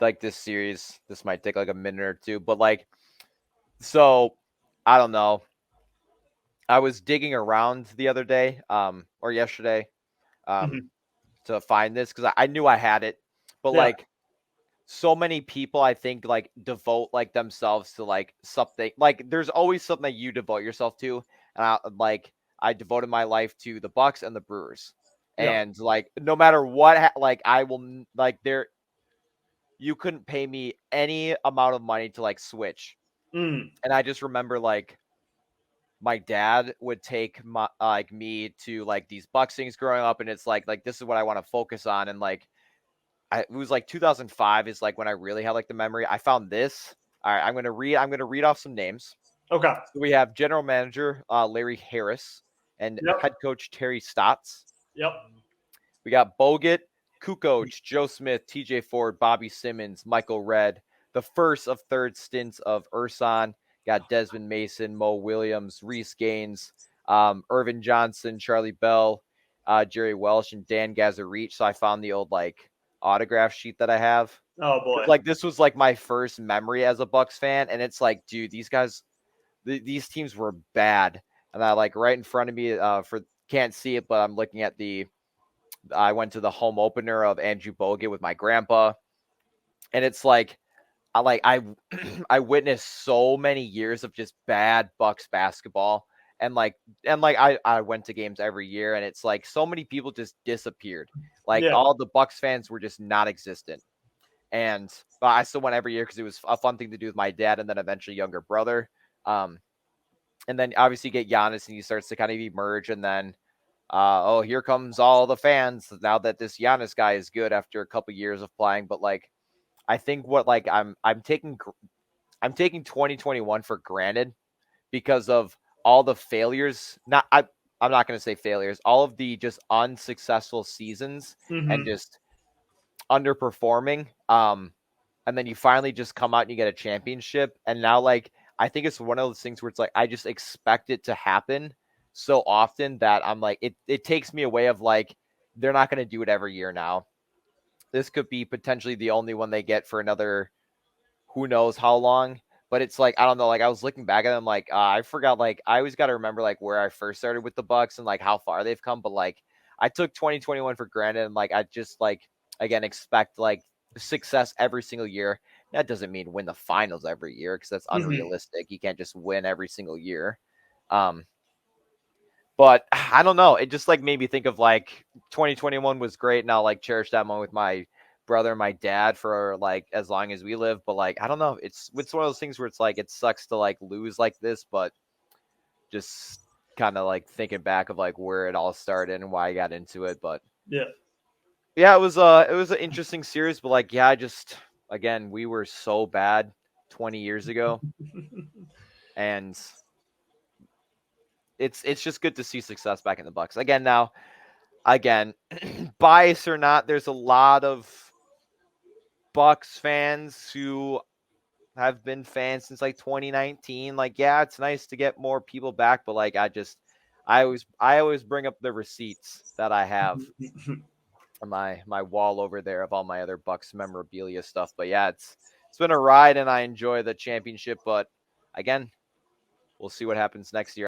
like this series. This might take like a minute or two, but like, so I don't know. I was digging around the other day, or yesterday, um, Mhm. to find this because I knew I had it, but Yeah. like so many people I think like devote like themselves to like something. Like there's always something that you devote yourself to, and I devoted my life to the Bucks and the Brewers, Yeah. and like no matter what, like I will like there you couldn't pay me any amount of money to like switch, Mm. and I just remember like my dad would take my like me to like these Bucks things growing up, and it's like this is what I want to focus on, and like it was like 2005 is like when I really had like the memory. I found this. All right, I'm gonna read off some names. Okay. So we have general manager Larry Harris and head Yep. coach Terry Stotts. Yep. We got Bogut, Kukoc, Joe Smith, TJ Ford, Bobby Simmons, Michael Redd. The first of third stints of Urson. Got Desmond Mason, Mo Williams, Reese Gaines, Irvin Johnson, Charlie Bell, Jerry Welsh, and Dan Gazarich. So I found the old like autograph sheet that I have. Oh boy. Like this was like my first memory as a Bucks fan, and it's like, dude, these guys, these teams were bad. And I like right in front of me, for can't see it, but I'm looking at the I went to the home opener of Andrew Bogut with my grandpa, and it's like I I witnessed so many years of just bad Bucks basketball, and I went to games every year, and it's like so many people just disappeared. Like Yeah. all the Bucks fans were just not existent, and but I still went every year because it was a fun thing to do with my dad and then eventually younger brother. Um, and then obviously get Giannis and he starts to kind of emerge, and then oh, here comes all the fans now that this Giannis guy is good after a couple years of playing. But like, I think what like I'm taking 2021 for granted because of all the failures. I'm not going to say failures. All of the just unsuccessful seasons and Hmm. just underperforming. And then you finally just come out and you get a championship, and now like I think it's one of those things where it's like I just expect it to happen so often that I'm like it takes me away of like they're not going to do it every year now. This could be potentially the only one they get for another who knows how long. But it's like I don't know. Like I was looking back at them, like I forgot. Like I always got to remember like where I first started with the Bucks and like how far they've come. But like I took 2021 for granted, and like I just like again expect like success every single year. That doesn't mean win the finals every year because that's Hmm. unrealistic. You can't just win every single year. Um, but I don't know. It just like made me think of like 2021 was great, and I'll like cherish that moment with my brother and my dad for like as long as we live. But like I don't know. It's one of those things where it's like it sucks to like lose like this, but just kind of like thinking back of like where it all started and why I got into it. But Yeah. yeah, it was an interesting series. But like yeah, I just again we were so bad 20 years ago, and it's just good to see success back in the Bucks again now. Again, bias or not, there's a lot of Bucks fans who have been fans since like 2019. Like, yeah, it's nice to get more people back, but like I always bring up the receipts that I have on my wall over there of all my other Bucks memorabilia stuff. But yeah, it's been a ride and I enjoy the championship, but again, we'll see what happens next year.